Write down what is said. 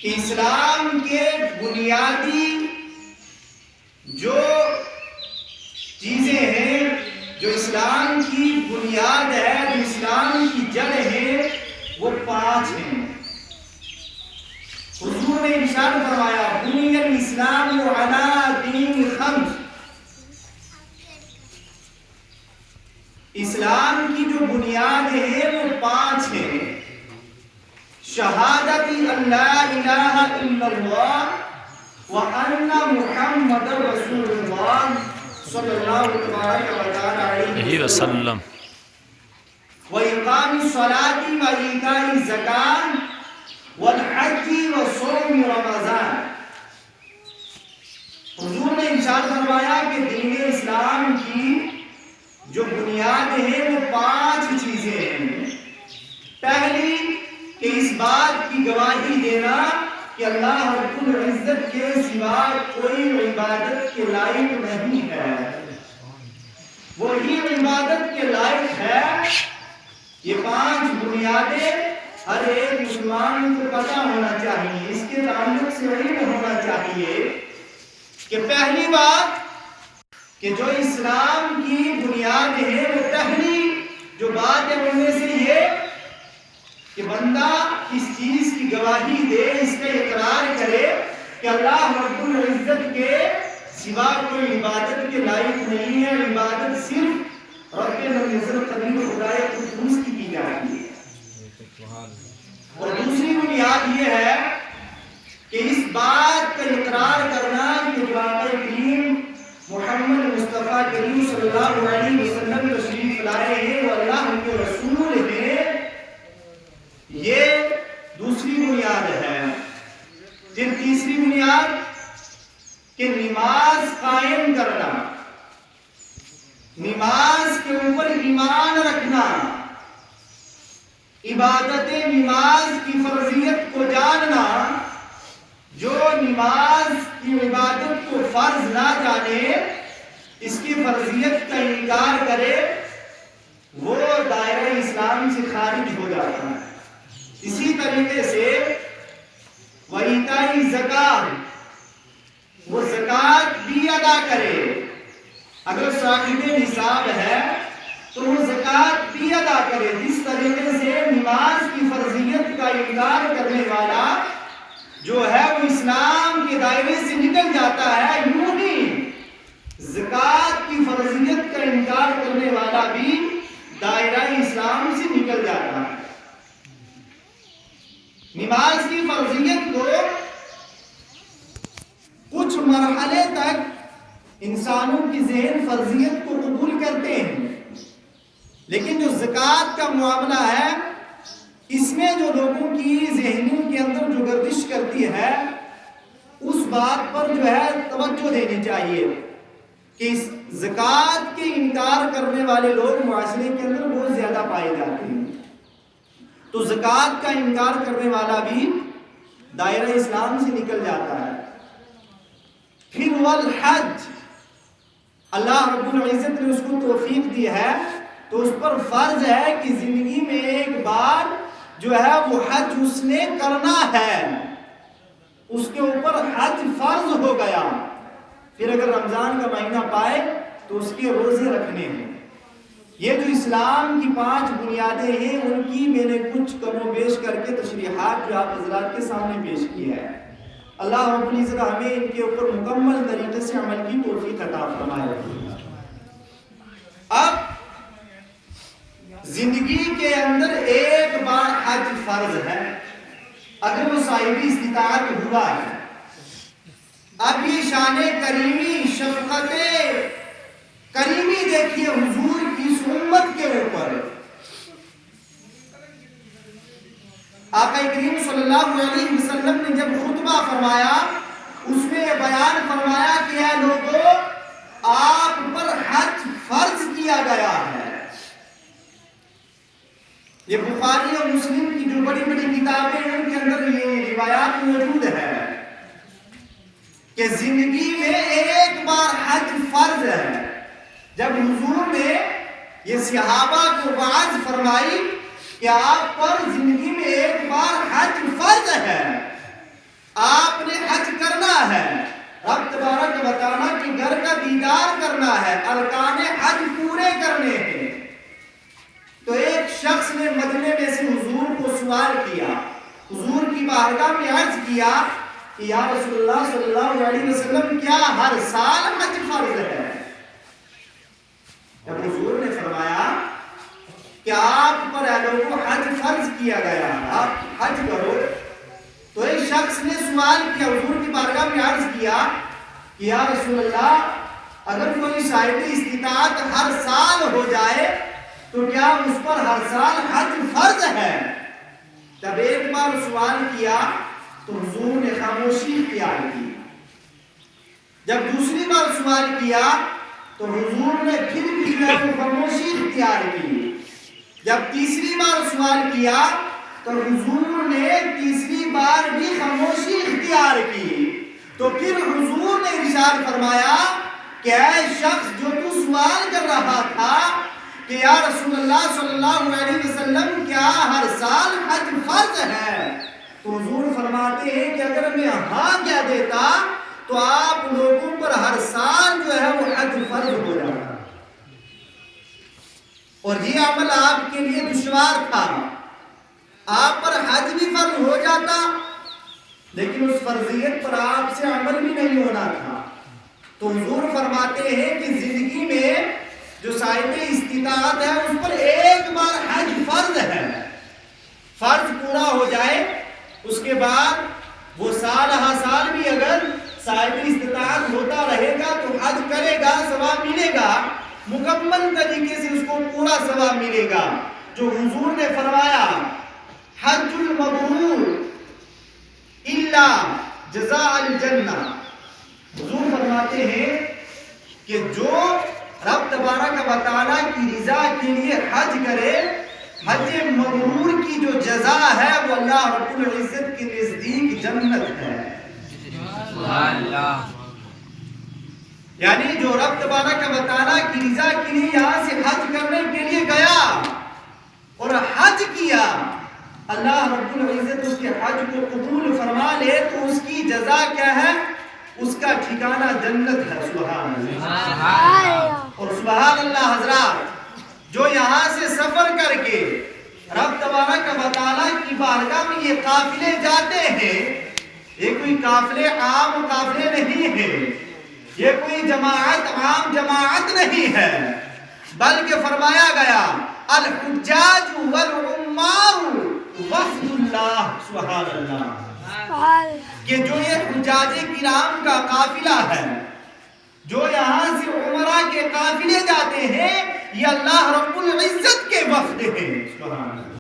کہ اسلام کے بنیادی جو چیزیں ہیں، جو اسلام کی بنیاد ہے، جو اسلام کی جڑ ہے، وہ 5 ہیں۔ حضور نے ارشاد فرمایا بنی الاسلام علی دین 5۔ اسلام کی جو بنیاد ہے وہ 5 ہیں۔ شہادت اللہ الہ الا اللہ وان محمد رسول اللہ صلی اللہ علیہ وسلم وإقام الصلاة وإيتاء الزکاة والحج وصوم رمضان۔ حضور نے ارشاد فرمایا کہ دین اسلام کی جو بنیاد ہے وہ 5 چیزیں ہیں۔ پہلی کہ اس بات کی گواہی دینا کہ اللہ رب العزت کے سوا کوئی عبادت کے لائق نہیں ہے، وہی عبادت کے لائق ہے۔ یہ 5 بنیادیں ہر ایک مسلمان کو پتہ ہونا چاہیے، اس کے تعلق سے علم ہونا چاہیے کہ پہلی بات کہ جو اسلام کی بنیاد ہے وہ پہلی جو بات ہے ان میں سے یہ کہ بندہ اس چیز کی گواہی دے، اس کا اقرار کرے کہ اللہ رب العزت کے سوا کوئی عبادت کے لائق نہیں ہے، عبادت صرف رب العزت قدیر خدائے قدوس کی جاتی ہے۔ اور دوسری بنیاد یہ ہے کہ اس بات کا اقرار کرنا کہ جو آقا کریم محمد مصطفیٰ کریم صلی اللہ علیہ وسلم تشریف لائے ہیں وہ اللہ کے رسول ہیں، یہ دوسری بنیاد ہے۔ پھر تیسری بنیاد کہ نماز قائم کرنا، نماز کے اوپر ایمان رکھنا، عبادت نماز کی فرضیت کو جاننا۔ جو نماز کی عبادت کو فرض نہ جانے، اس کی فرضیت کا انکار کرے، وہ دائرہ اسلام سے خارج ہو جاتا ہے۔ اسی طریقے سے وَإِيتَاءِ الزَّکَاةِ، وہ زکوٰۃ بھی ادا کرے۔ اگر صاحب نصاب ہے تو وہ زکوٰۃ بھی ادا کرے۔ جس طریقے سے نماز کی فرضیت کا انکار کرنے والا جو ہے وہ اسلام کے دائرے سے نکل جاتا ہے، یوں ہی زکوٰۃ کی فرضیت کا انکار کرنے والا بھی دائرہ اسلام سے نکل جاتا ہے۔ نماز کی فرضیت کو کچھ مرحلے تک انسانوں کی ذہن فرضیت کو قبول کرتے ہیں، لیکن جو زکوٰۃ کا معاملہ ہے اس میں جو لوگوں کی ذہنوں کے اندر جو گردش کرتی ہے اس بات پر جو ہے توجہ دینی چاہیے کہ اس زکوٰۃ کے انکار کرنے والے لوگ معاشرے کے اندر بہت زیادہ پائے جاتے ہیں۔ تو زکوٰۃ کا انکار کرنے والا بھی دائرہ اسلام سے نکل جاتا ہے۔ پھر والحج، اللہ رب العزت نے اس کو توفیق دی ہے تو اس پر فرض ہے کہ زندگی میں ایک بار جو ہے وہ حج اس نے کرنا ہے، اس کے اوپر حج فرض ہو گیا۔ پھر اگر رمضان کا مہینہ پائے تو اس کے روزے رکھنے ہیں۔ یہ جو اسلام کی 5 بنیادیں ہیں ان کی میں نے کچھ کم و بیش کر کے تشریحات جو آپ حضرات کے سامنے پیش کی ہے۔ اللہ رب العزت ہمیں ان کے اوپر مکمل طریقے سے عمل کی توفیق عطا فرمائے۔ اب زندگی کے اندر ایک بار حج فرض ہے اگر وہ صاحب استطاعت ہوا ہے۔ اب یہ شان کریمی، شفقت کریمی دیکھیے حضور کی اس امت کے اوپر۔ آقا کریم صلی اللہ علیہ وسلم نے جب خطبہ فرمایا اس میں یہ بیان فرمایا کہ اے لوگوں آپ پر حج فرض کیا گیا ہے۔ یہ بخاری اور مسلم کی جو بڑی بڑی کتابیں ہیں ان کے اندر یہ روایات موجود ہے کہ زندگی میں ایک بار حج فرض ہے۔ جب حضور نے یہ صحابہ کو وعظ فرمائی کہ آپ پر زندگی میں ایک بار حج فرض ہے آپ نے حج کرنا ہے، رب تبارک و تعالیٰ کے گھر کا دیدار کرنا ہے، ارکان حج پورے کرنے ہیں۔ تو ایک شخص نے مجمع میں سے حضور کو سوال کیا، حضور کی بارگاہ میں عرض کیا کہ یا رسول اللہ صلی اللہ علیہ وسلم کیا ہر سال حج فرض ہے؟ جب حضور نے فرمایا کہ آپ پر اے لوگوں حج فرض کیا گیا، آپ حج کرو، تو ایک شخص نے سوال کیا، حضور کی بارگاہ میں عرض کیا کہ یا رسول اللہ اگر کوئی صاحب استطاعت ہر سال ہو جائے تو کیا اس پر ہر سال حج فرض ہے؟ جب ایک بار سوال کیا تو حضور نے خاموشی اختیار کی، جب دوسری بار سوال کیا تو حضور نے پھر بھی خاموشی اختیار کی، جب تیسری بار سوال کیا تو حضور نے تیسری بار بھی خاموشی اختیار کی، تو پھر حضور نے ارشاد فرمایا کہ اے شخص جو تو سوال کر رہا تھا کہ یا رسول اللہ صلی اللہ علیہ وسلم کیا ہر سال حج فرض ہے، تو حضور فرماتے ہیں کہ اگر میں ہاں کہہ دیتا تو آپ لوگوں پر ہر سال جو ہے وہ حج فرض ہو جاتا، اور یہ عمل آپ کے لیے دشوار تھا، آپ پر حج بھی فرض ہو جاتا لیکن اس فرضیت پر آپ سے عمل بھی نہیں ہونا تھا۔ تو حضور فرماتے ہیں کہ زندگی میں جو صاحب استطاعت ہے اس پر ایک بار حج فرض ہے، فرض پورا ہو جائے اس کے بعد وہ سال ہا سال بھی اگر صاحب استطاعت ہوتا رہے گا تو حج کرے گا، ثواب ملے گا، مکمل طریقے سے اس کو پورا ثواب ملے گا۔ جو حضور نے فرمایا حج المبرور الا جزاء الجنہ، حضور فرماتے ہیں کہ جو رب تبارک و تعالیٰ کی رضا کے لیے حج کرے، حج مبرور کی جو جزا ہے وہ اللہ رب العزت کے نزدیک جنت ہے۔ یعنی جو رب تبارک و تعالیٰ کی رضا کے لیے یہاں سے حج کرنے کے لیے گیا اور حج کیا، اللہ رب العزت اس کے حج کو قبول فرما لے تو اس کی جزا کیا ہے؟ اس کا ٹھکانہ جنت ہے۔ سبحان اللہ اور سبحان اللہ حضرات، جو یہاں سے سفر کر کے رب تبارک و تعالیٰ کی بارگاہ میں یہ قافلے جاتے ہیں، یہ کوئی قافلے عام قافلے نہیں ہیں، یہ کوئی جماعت عام جماعت نہیں ہے، بلکہ فرمایا گیا الحجاج والعمار وفد اللہ۔ سبحان اللہ، کہ جو یہ حجاج کرام کا قافلہ ہے، جو یہاں سے عمرہ کے قافلے جاتے ہیں، یہ اللہ رب العزت کے وفد ہیں۔ سبحان اللہ۔